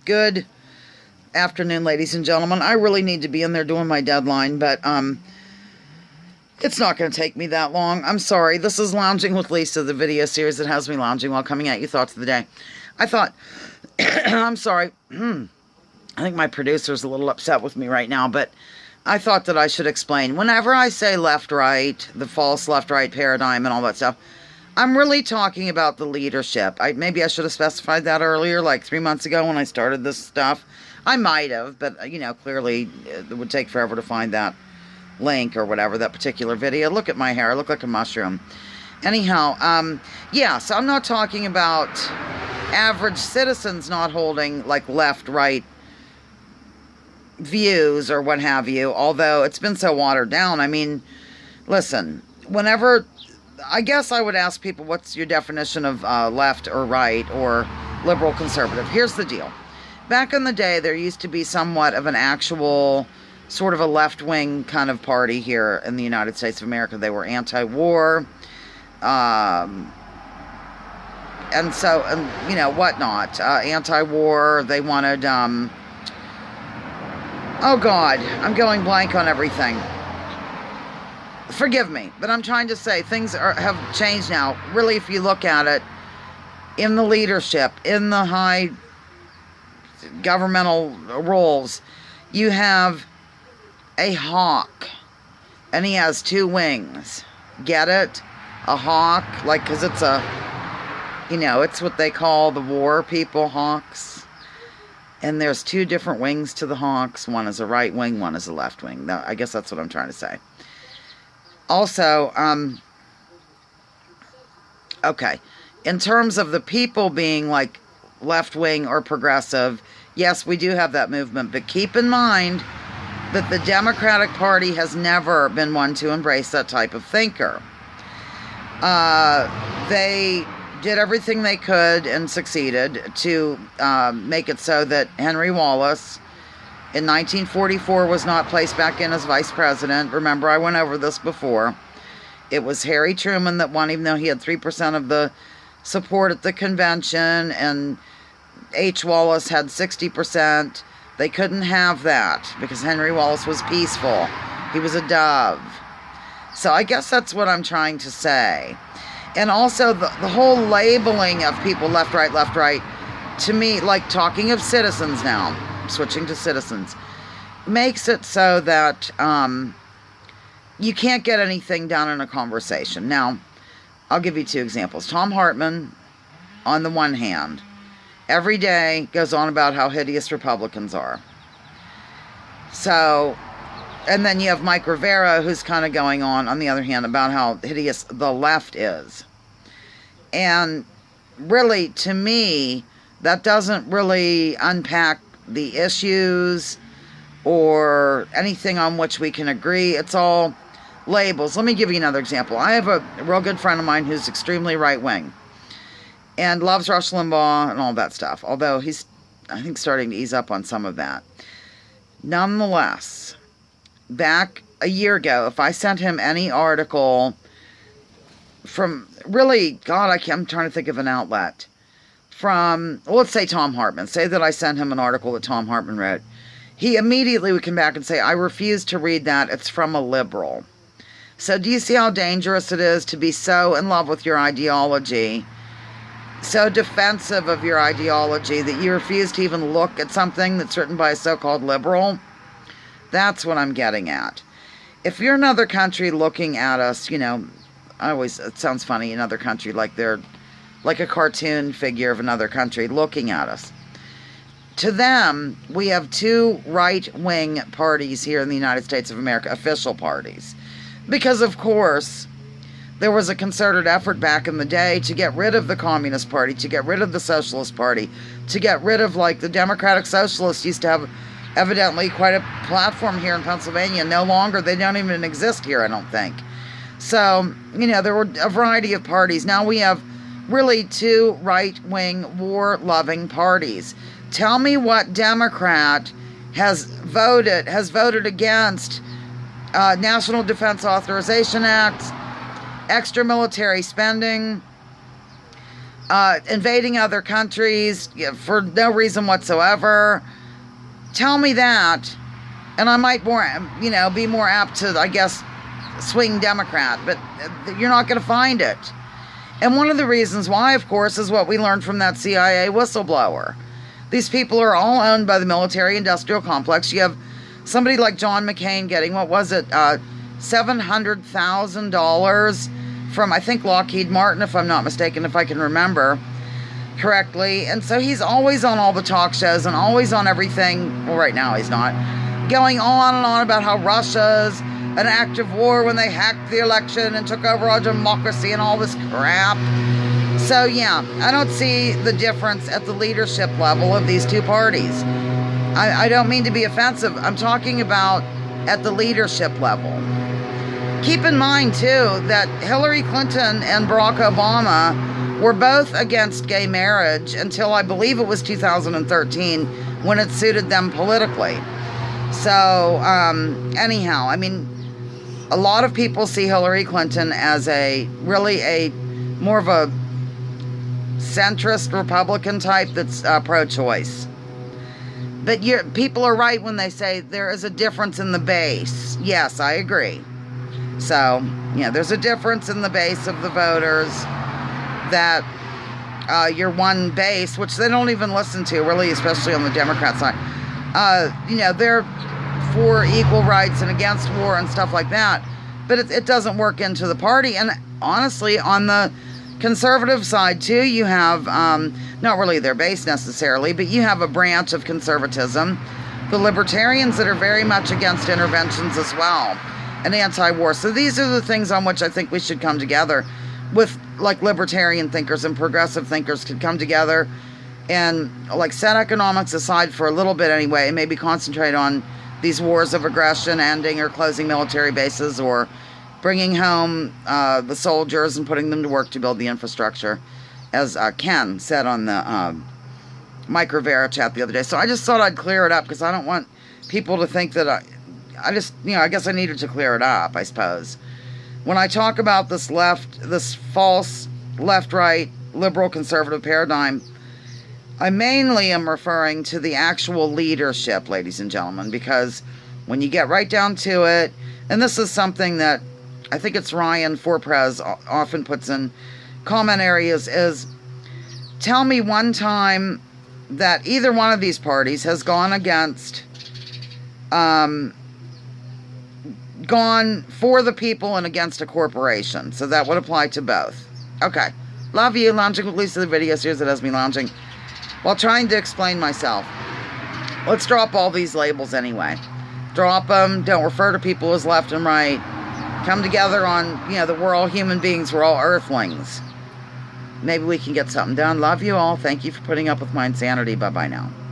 Good afternoon, ladies and gentlemen. I really need to be in there doing my deadline, but it's not going to take me that long. I'm sorry. This is Lounging with Lisa, the video series that has me lounging while coming at you thoughts of the day. I thought, I'm sorry. I think my producer's a little upset with me right now, but I thought that I should explain. Whenever I say left-right, the false left-right paradigm and all that stuff, I'm really talking about the leadership. Maybe I should have specified that earlier, like 3 months ago when I started this stuff. I might have, but, clearly it would take forever to find that link or whatever, that particular video. Look at my hair. I look like a mushroom. Anyhow, so I'm not talking about average citizens not holding, like, left-right views or what have you, although it's been so watered down. I mean, listen, I guess I would ask people, what's your definition of left or right or liberal conservative? Here's the deal. Back in the day, there used to be somewhat of an actual sort of a left-wing kind of party here in the United States of America. They were anti-war, and whatnot. Anti-war, they wanted, oh God, I'm going blank on everything. Forgive me, but I'm trying to say things have changed now. Really, if you look at it, in the leadership, in the high governmental roles, you have a hawk, and he has two wings. Get it? A hawk, like, because it's it's what they call the war people, hawks. And there's two different wings to the hawks. One is a right wing, one is a left wing. Now, I guess that's what I'm trying to say. Also, okay, in terms of the people being like left-wing or progressive, yes, we do have that movement, but keep in mind that the Democratic Party has never been one to embrace that type of thinker. They did everything they could and succeeded to make it so that Henry Wallace in 1944 was not placed back in as vice president. Remember, I went over this before. It was Harry Truman that won, even though he had 3% of the support at the convention, and H. Wallace had 60%. They couldn't have that because Henry Wallace was peaceful. He was a dove. So I guess that's what I'm trying to say. And also the whole labeling of people left, right, to me, like talking of citizens now, switching to citizens, makes it so that you can't get anything done in a conversation. Now, I'll give you two examples. Thom Hartmann, on the one hand, every day goes on about how hideous Republicans are. So, and then you have Mike Rivera, who's kind of going on the other hand, about how hideous the left is. And really, to me, that doesn't really unpack the issues or anything on which we can agree. It's all labels. Let me give you another example. I have a real good friend of mine who's extremely right-wing and loves Rush Limbaugh and all that stuff, although he's, I think, starting to ease up on some of that. Nonetheless, back a year ago, if I sent him any article from, really, God, I'm trying to think of an outlet, from, well, let's say Thom Hartmann. Say that I sent him an article that Thom Hartmann wrote. He immediately would come back and say, I refuse to read that. It's from a liberal. So do you see how dangerous it is to be so in love with your ideology, so defensive of your ideology, that you refuse to even look at something that's written by a so-called liberal? That's what I'm getting at. If you're another country looking at us, it sounds funny, another country, like they're like a cartoon figure of another country looking at us. To them, we have two right-wing parties here in the United States of America, official parties. Because, of course, there was a concerted effort back in the day to get rid of the Communist Party, to get rid of the Socialist Party, to get rid of, like, the Democratic Socialists used to have evidently quite a platform here in Pennsylvania. No longer, they don't even exist here, I don't think. So, there were a variety of parties. Now we have really two right-wing, war-loving parties. Tell me what Democrat has voted against National Defense Authorization Act, extra military spending, invading other countries for no reason whatsoever. Tell me that, and I might be more apt to, I guess, swing Democrat, but you're not going to find it. And one of the reasons why, of course, is what we learned from that CIA whistleblower. These people are all owned by the military-industrial complex. You have somebody like John McCain getting, $700,000 from, I think, Lockheed Martin, if I'm not mistaken, if I can remember correctly. And so he's always on all the talk shows and always on everything. Well, right now he's not. Going on and on about how Russia's an act of war when they hacked the election and took over our democracy and all this crap. So, yeah, I don't see the difference at the leadership level of these two parties. I don't mean to be offensive. I'm talking about at the leadership level. Keep in mind, too, that Hillary Clinton and Barack Obama were both against gay marriage until I believe it was 2013 when it suited them politically. So, anyhow, I mean, a lot of people see Hillary Clinton as more of a centrist Republican type that's pro-choice. But people are right when they say there is a difference in the base. Yes, I agree. So, there's a difference in the base of the voters that your one base, which they don't even listen to, really, especially on the Democrat side. They're for equal rights and against war and stuff like that. But it doesn't work into the party. And honestly, on the conservative side, too, you have, not really their base necessarily, but you have a branch of conservatism, the libertarians, that are very much against interventions as well, and anti-war. So these are the things on which I think we should come together with, like, libertarian thinkers and progressive thinkers could come together and, like, set economics aside for a little bit anyway, and maybe concentrate on these wars of aggression ending or closing military bases or bringing home the soldiers and putting them to work to build the infrastructure, as Ken said on the Mike Rivera chat the other day. So I just thought I'd clear it up because I don't want people to think that I guess I needed to clear it up, I suppose. When I talk about this false left-right liberal conservative paradigm, I mainly am referring to the actual leadership, ladies and gentlemen, because when you get right down to it, and this is something that I think it's Ryan Forprez often puts in comment areas, is tell me one time that either one of these parties has gone for the people and against a corporation. So that would apply to both. Okay. Love you. Lounging with Lisa, the video series that has me lounging while trying to explain myself. Let's drop all these labels anyway. Drop them. Don't refer to people as left and right. Come together on, that we're all human beings. We're all earthlings. Maybe we can get something done. Love you all. Thank you for putting up with my insanity. Bye-bye now.